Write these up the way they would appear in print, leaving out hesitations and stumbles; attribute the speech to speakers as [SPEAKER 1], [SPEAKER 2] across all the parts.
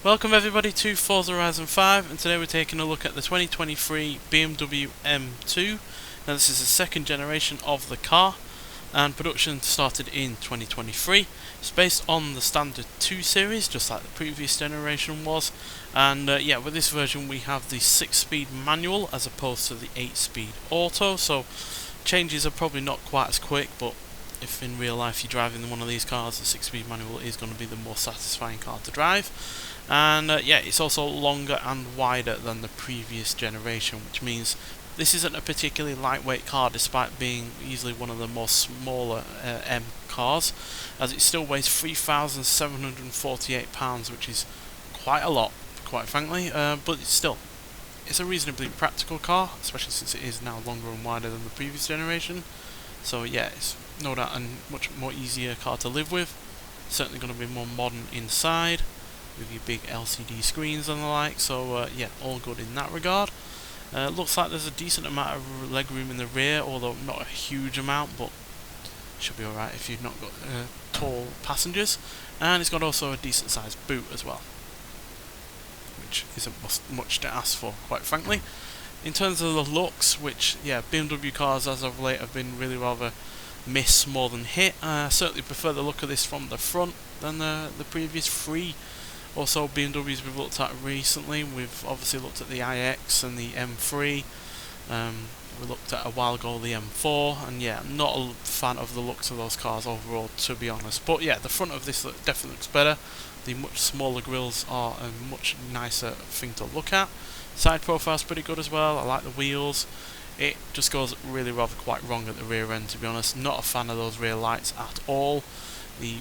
[SPEAKER 1] Welcome everybody to Forza Horizon 5, and today we're taking a look at the 2023 BMW M2. Now this is the second generation of the car, and production started in 2023. It's based on the standard 2 series, just like the previous generation was, and yeah, with this version we have the 6-speed manual as opposed to the 8-speed auto, so changes are probably not quite as quick, but if in real life you're driving one of these cars, the 6-speed manual is going to be the more satisfying car to drive. And yeah, it's also longer and wider than the previous generation, which means this isn't a particularly lightweight car despite being easily one of the more smaller M cars, as it still weighs 3,748 pounds, which is quite a lot, quite frankly, but it's a reasonably practical car, especially since it is now longer and wider than the previous generation. So yeah, it's no doubt a much more easier car to live with. Certainly going to be more modern inside, with your big LCD screens and the like, so yeah, all good in that regard. Looks like there's a decent amount of legroom in the rear, although not a huge amount, but should be alright if you've not got tall passengers. And it's got also a decent sized boot as well, which isn't much to ask for, quite frankly. In terms of the looks, which, yeah, BMW cars as of late have been really rather miss more than hit. I certainly prefer the look of this from the front than the previous three. Also, BMWs we've looked at recently. We've obviously looked at the iX and the M3. We looked at a while ago the M4, and yeah, I'm not a fan of the looks of those cars overall, to be honest. But yeah, the front of this definitely looks better. The much smaller grills are a much nicer thing to look at. Side profile's pretty good as well. I like the wheels. It just goes really rather quite wrong at the rear end, to be honest. Not a fan of those rear lights at all. The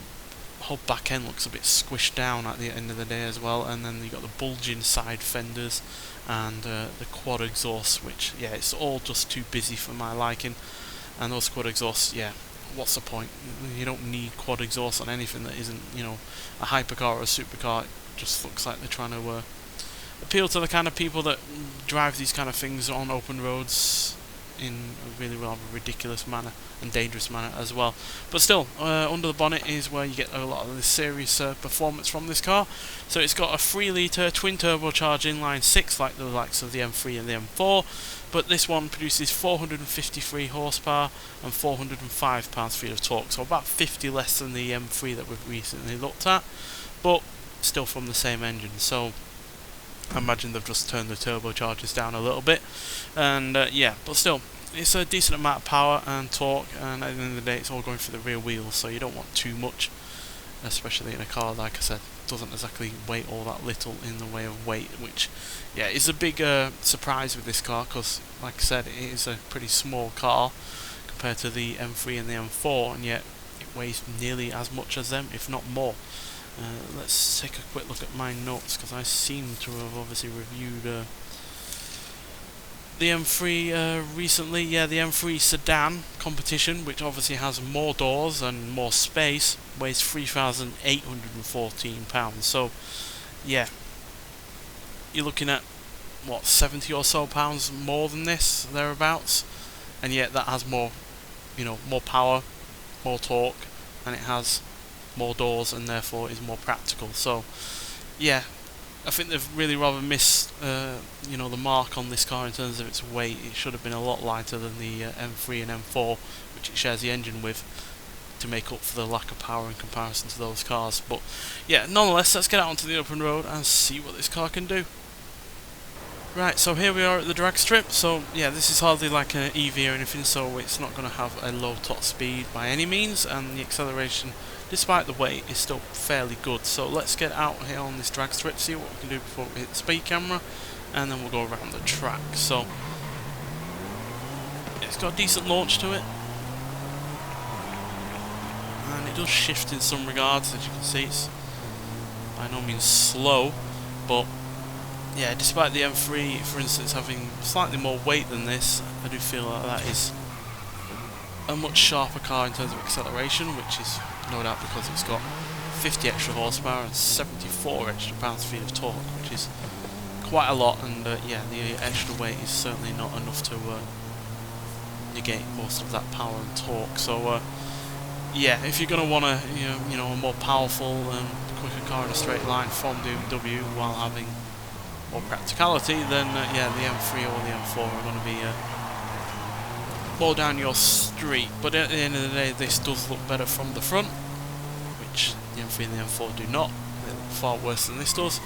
[SPEAKER 1] whole back end looks a bit squished down at the end of the day as well, and then you got the bulging side fenders and the quad exhaust, which, yeah, it's all just too busy for my liking. And those quad exhausts, yeah, what's the point? You don't need quad exhaust on anything that isn't, you know, a hypercar or a supercar. It just looks like they're trying to appeal to the kind of people that drive these kind of things on open roads in a really rather ridiculous manner and dangerous manner as well. But still, under the bonnet is where you get a lot of the serious performance from this car. So it's got a 3-litre twin turbocharged inline 6 like the likes of the M3 and the M4, but this one produces 453 horsepower and 405 pounds-feet of torque, so about 50 less than the M3 that we've recently looked at, but still from the same engine. So I imagine they've just turned the turbochargers down a little bit, and yeah, but still, it's a decent amount of power and torque, and at the end of the day it's all going through the rear wheels, so you don't want too much, especially in a car, like I said, doesn't exactly weigh all that little in the way of weight, which, yeah, is a big surprise with this car, because, like I said, it is a pretty small car compared to the M3 and the M4, and yet it weighs nearly as much as them, if not more. Let's take a quick look at my notes, because I seem to have obviously reviewed the M3 recently. Yeah, the M3 sedan competition, which obviously has more doors and more space, weighs 3,814 pounds. So, yeah, you're looking at what, 70 or so pounds more than this, thereabouts, and yet that has more, you know, more power, more torque, and it has more doors and therefore is more practical. So yeah, I think they've really rather missed you know, the mark on this car in terms of its weight. It should have been a lot lighter than the M3 and M4, which it shares the engine with, to make up for the lack of power in comparison to those cars. But yeah, nonetheless, let's get out onto the open road and see what this car can do. Right, so here we are at the drag strip. So yeah, this is hardly like an EV or anything, so it's not going to have a low top speed by any means, and the acceleration, despite the weight, is still fairly good. So let's get out here on this drag strip, see what we can do before we hit the speed camera, and then we'll go around the track. So it's got a decent launch to it, and it does shift in some regards. As you can see, it's by no means slow, but yeah, despite the M3, for instance, having slightly more weight than this, I do feel like that is a much sharper car in terms of acceleration, which is no doubt because it's got 50 extra horsepower and 74 extra pounds-feet of torque, which is quite a lot, and yeah, the extra weight is certainly not enough to negate most of that power and torque. So yeah, if you're going to want a a more powerful quicker car in a straight line from the BMW while having more practicality, then yeah, the M3 or the M4 are going to be more down your street. But at the end of the day, this does look better from the front, which the M3 and the M4 do not. They look far worse than this does.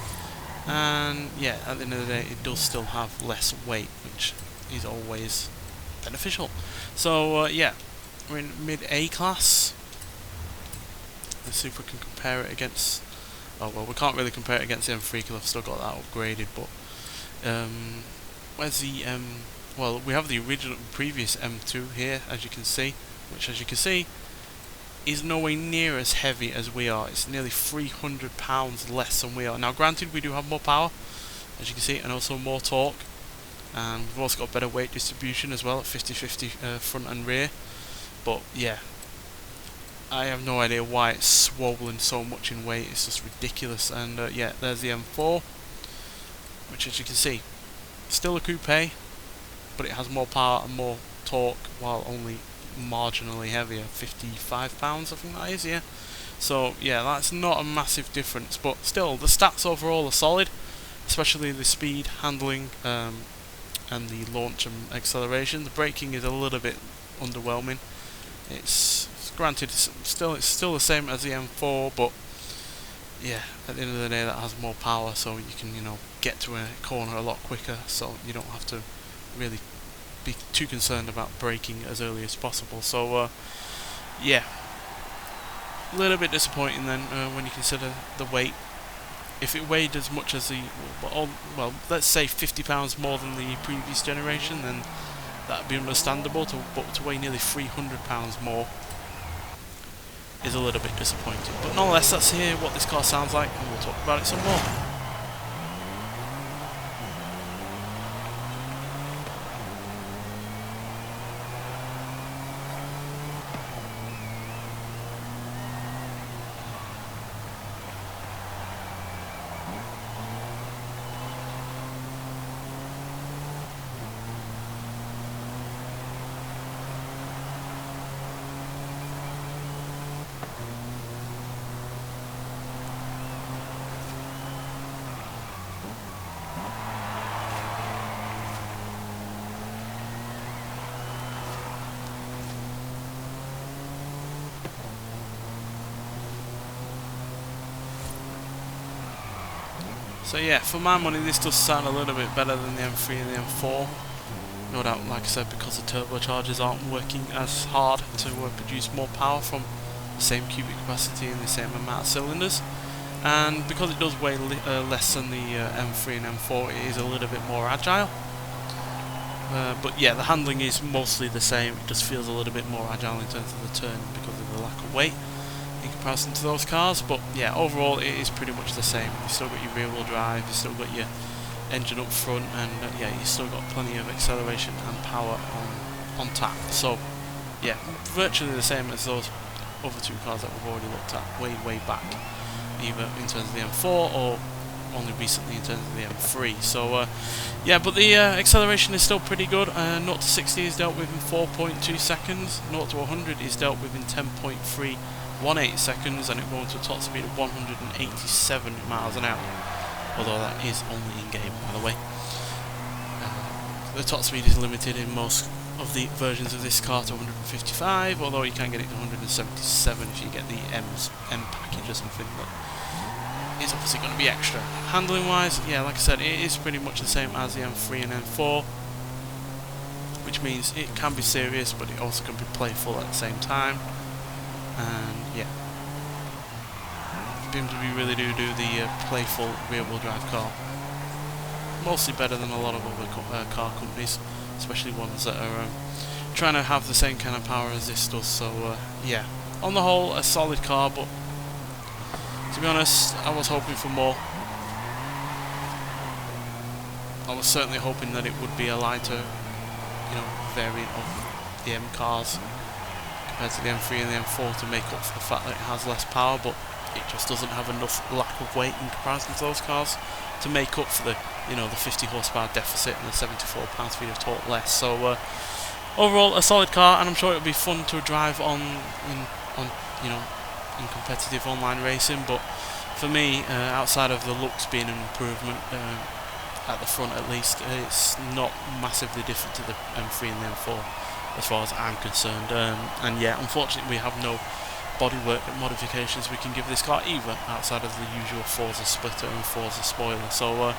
[SPEAKER 1] And yeah, at the end of the day, it does still have less weight, which is always beneficial. So yeah, we're in mid A class. Let's see if we can compare it against. Oh well, we can't really compare it against the M3 because I've still got that upgraded. But where's the well, we have the original previous M2 here, as you can see, which, as you can see, is nowhere near as heavy as we are. It's nearly 300 pounds less than we are. Now, granted, we do have more power, as you can see, and also more torque. And we've also got better weight distribution as well, at 50-50 front and rear. But yeah, I have no idea why it's swollen so much in weight. It's just ridiculous. And yeah, there's the M4, which, as you can see, still a coupe, but it has more power and more torque while only marginally heavier. 55 pounds, I think that is, yeah. So yeah, that's not a massive difference, but still the stats overall are solid, especially the speed, handling, and the launch and acceleration. The braking is a little bit underwhelming. It's granted, it's still the same as the M4, but yeah, at the end of the day, that has more power, so you can, you know, get to a corner a lot quicker, so you don't have to really be too concerned about braking as early as possible. So yeah, a little bit disappointing then when you consider the weight. If it weighed as much as the, well, let's say 50 pounds more than the previous generation, then that'd be understandable. But to weigh nearly 300 pounds more is a little bit disappointing. But nonetheless, let's hear what this car sounds like, and we'll talk about it some more. So yeah, for my money, this does sound a little bit better than the M3 and the M4. No doubt, like I said, because the turbochargers aren't working as hard to produce more power from the same cubic capacity and the same amount of cylinders. And because it does weigh less than the M3 and M4, it is a little bit more agile. But yeah, the handling is mostly the same. It just feels a little bit more agile in terms of the turn because of the lack of weight in comparison to those cars. But yeah, overall it is pretty much the same. You've still got your rear wheel drive, you've still got your engine up front, and yeah, you've still got plenty of acceleration and power on tap. So yeah, virtually the same as those other two cars that we've already looked at way back, either in terms of the M4 or only recently in terms of the M3. So yeah, but the acceleration is still pretty good. 0 to 60 is dealt with in 4.2 seconds, 0 to 100 is dealt with in 10.318 seconds, and it goes to a top speed of 187 miles an hour, although that is only in game, by the way. The top speed is limited in most of the versions of this car to 155, although you can get it to 177 if you get the M package or something, but it's obviously going to be extra. Handling wise, yeah, like I said, it is pretty much the same as the M3 and M4, which means it can be serious, but it also can be playful at the same time. And yeah, BMW really do the playful rear-wheel drive car mostly better than a lot of other car companies, especially ones that are trying to have the same kind of power as this does. So yeah, on the whole, a solid car, but to be honest, I was hoping for more. I was certainly hoping that it would be a lighter, variant of the M cars compared to the M3 and the M4 to make up for the fact that it has less power, but it just doesn't have enough lack of weight in comparison to those cars to make up for the the 50 horsepower deficit and the 74 pound-feet of torque less. So overall, a solid car, and I'm sure it'll be fun to drive in competitive online racing. But for me, outside of the looks being an improvement, at the front at least, it's not massively different to the M3 and the M4 as far as I'm concerned. And yeah, unfortunately we have no bodywork modifications we can give this car either, outside of the usual Forza splitter and Forza spoiler. So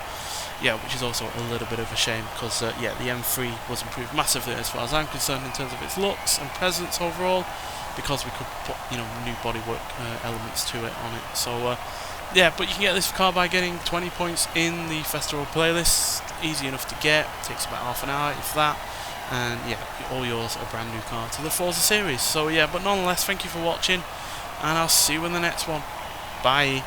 [SPEAKER 1] yeah, which is also a little bit of a shame, because yeah, the M3 was improved massively as far as I'm concerned in terms of its looks and presence overall, because we could put, you know, new bodywork elements to it on it. So yeah, but you can get this car by getting 20 points in the festival playlist. Easy enough to get, takes about half an hour if that, and yeah, all yours, a brand new car to the Forza series. So yeah, but nonetheless, thank you for watching, and I'll see you in the next one. Bye.